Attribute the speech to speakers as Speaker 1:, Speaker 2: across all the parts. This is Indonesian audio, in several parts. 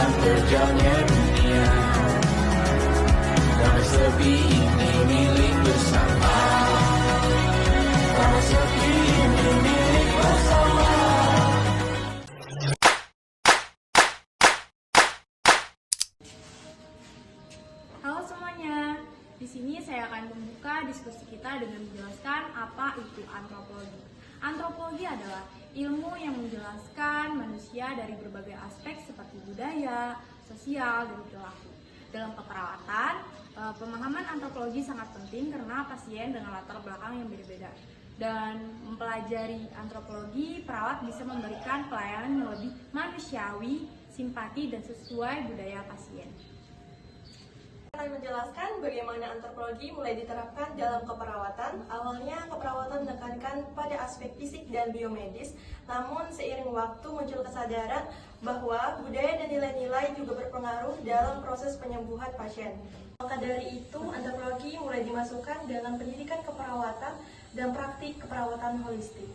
Speaker 1: dalam terjalnya dunia. Damai sepi ini milik bersama. Damai sepi ini milik bersama.
Speaker 2: Halo semuanya, di sini saya akan membuka diskusi kita dengan menjelaskan apa itu antropologi. Antropologi adalah ilmu yang menjelaskan manusia dari berbagai aspek seperti budaya, sosial, dan perilaku. Dalam keperawatan, pemahaman antropologi sangat penting karena pasien dengan latar belakang yang berbeda. Dan mempelajari antropologi, perawat bisa memberikan pelayanan yang lebih manusiawi, simpati, dan sesuai budaya pasien.
Speaker 3: Akan menjelaskan bagaimana antropologi mulai diterapkan dalam keperawatan. Awalnya keperawatan menekankan pada aspek fisik dan biomedis, namun seiring waktu muncul kesadaran bahwa budaya dan nilai-nilai juga berpengaruh dalam proses penyembuhan pasien. Maka dari itu, antropologi mulai dimasukkan dalam pendidikan keperawatan dan praktik keperawatan holistik.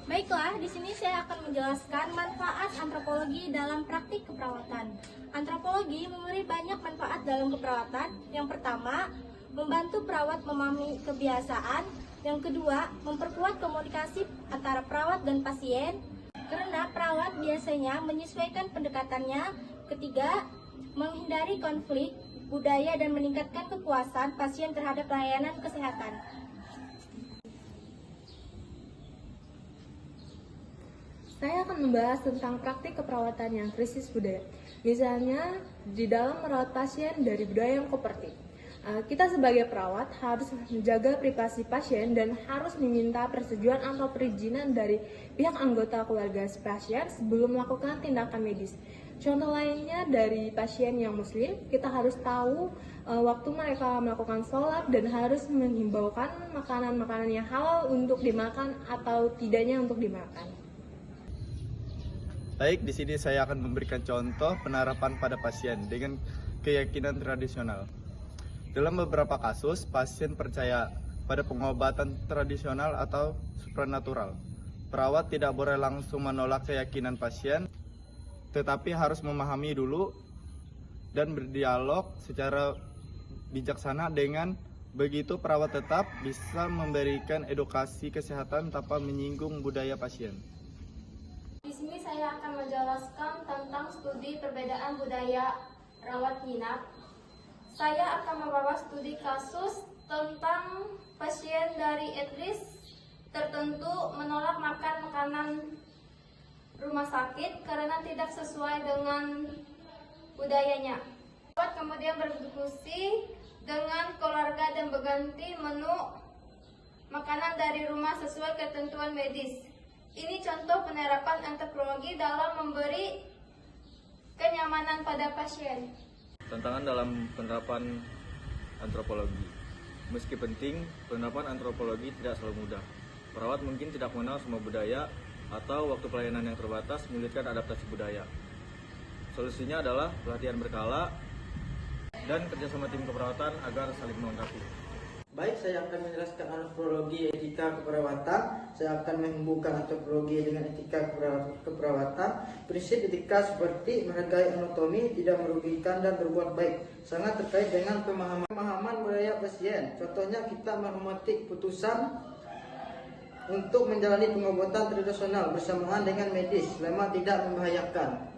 Speaker 4: Baiklah, di sini saya akan menjelaskan manfaat antropologi dalam praktik keperawatan. Antropologi memberi banyak manfaat dalam keperawatan. Yang pertama, membantu perawat memahami kebiasaan. Yang kedua, memperkuat komunikasi antara perawat dan pasien, karena perawat biasanya menyesuaikan pendekatannya. Ketiga, menghindari konflik budaya dan meningkatkan kepuasan pasien terhadap layanan kesehatan.
Speaker 5: Saya akan membahas tentang praktik keperawatan yang krisis budaya. Misalnya, di dalam merawat pasien dari budaya yang kooperatif. Kita sebagai perawat harus menjaga privasi pasien dan harus meminta persetujuan atau perizinan dari pihak anggota keluarga pasien sebelum melakukan tindakan medis. Contoh lainnya dari pasien yang muslim, kita harus tahu waktu mereka melakukan sholat dan harus menghimbaukan makanan-makanan yang halal untuk dimakan atau tidaknya untuk dimakan.
Speaker 6: Baik, di sini saya akan memberikan contoh penerapan pada pasien dengan keyakinan tradisional. Dalam beberapa kasus, pasien percaya pada pengobatan tradisional atau supranatural. Perawat tidak boleh langsung menolak keyakinan pasien, tetapi harus memahami dulu dan berdialog secara bijaksana. Dengan begitu perawat tetap bisa memberikan edukasi kesehatan tanpa menyinggung budaya pasien.
Speaker 4: Di sini saya akan menjelaskan tentang studi perbedaan budaya rawat inap. Saya akan membawa studi kasus tentang pasien dari etnis tertentu menolak makan makanan rumah sakit karena tidak sesuai dengan budayanya. Perawat kemudian berdiskusi dengan keluarga dan berganti menu makanan dari rumah sesuai ketentuan medis. Ini contoh penerapan antropologi dalam memberi kenyamanan pada pasien.
Speaker 7: Tantangan dalam penerapan antropologi. Meski penting, penerapan antropologi tidak selalu mudah. Perawat mungkin tidak mengenal semua budaya atau waktu pelayanan yang terbatas menyulitkan adaptasi budaya. Solusinya adalah pelatihan berkala dan kerjasama tim keperawatan agar saling melengkapi.
Speaker 8: Baik, saya akan menjelaskan antropologi etika keperawatan. Saya akan menghubungkan antropologi dengan etika keperawatan. Prinsip etika seperti menghargai anatomi, tidak merugikan, dan berbuat baik sangat terkait dengan pemahaman budaya pasien. Contohnya, kita menghormati keputusan untuk menjalani pengobatan tradisional bersamaan dengan medis selama tidak membahayakan.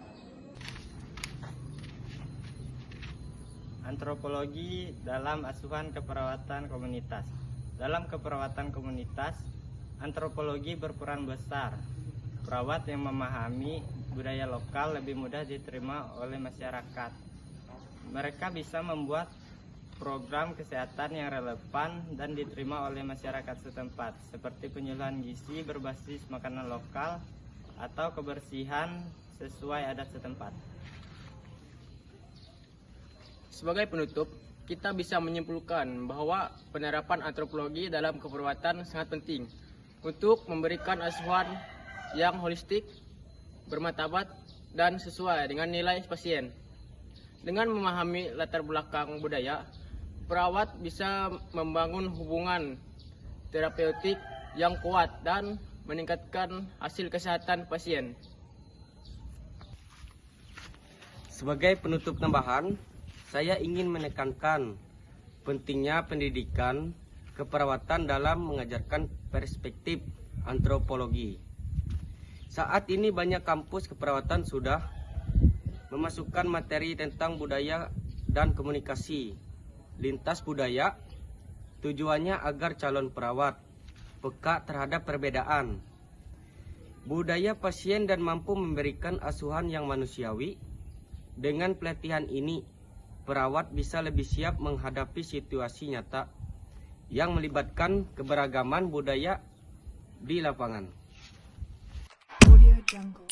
Speaker 9: Antropologi dalam asuhan keperawatan komunitas. Dalam keperawatan komunitas, antropologi berperan besar. Perawat yang memahami budaya lokal lebih mudah diterima oleh masyarakat. Mereka bisa membuat program kesehatan yang relevan dan diterima oleh masyarakat setempat, seperti penyuluhan gizi berbasis makanan lokal atau kebersihan sesuai adat setempat.
Speaker 10: Sebagai penutup, kita bisa menyimpulkan bahwa penerapan antropologi dalam keperawatan sangat penting untuk memberikan asuhan yang holistik, bermartabat, dan sesuai dengan nilai pasien. Dengan memahami latar belakang budaya, perawat bisa membangun hubungan terapeutik yang kuat dan meningkatkan hasil kesehatan pasien.
Speaker 11: Sebagai penutup tambahan, saya ingin menekankan pentingnya pendidikan keperawatan dalam mengajarkan perspektif antropologi. Saat ini banyak kampus keperawatan sudah memasukkan materi tentang budaya dan komunikasi lintas budaya, tujuannya agar calon perawat peka terhadap perbedaan budaya pasien dan mampu memberikan asuhan yang manusiawi. Dengan pelatihan ini, perawat bisa lebih siap menghadapi situasi nyata yang melibatkan keberagaman budaya di lapangan.
Speaker 2: Audio Jungle.